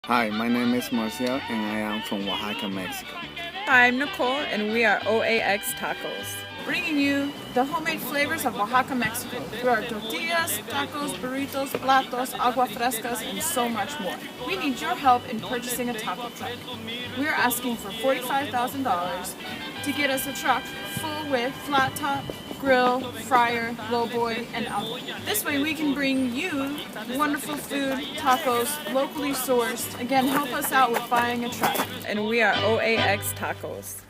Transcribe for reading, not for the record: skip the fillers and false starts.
Hi, my name is Marcia and I am from Oaxaca, Mexico. Hi, I'm Nicole and we are Oax Tacos, bringing you the homemade flavors of Oaxaca, Mexico through our tortillas, tacos, burritos, platos, agua frescas, and so much more. We need your help in purchasing a taco truck. We are asking for $45,000 to get us a truck full with flat top, grill, fryer, lowboy, and oven. This way we can bring you wonderful food, tacos, locally sourced. Again, help us out with buying a truck. And we are Oax Tacos.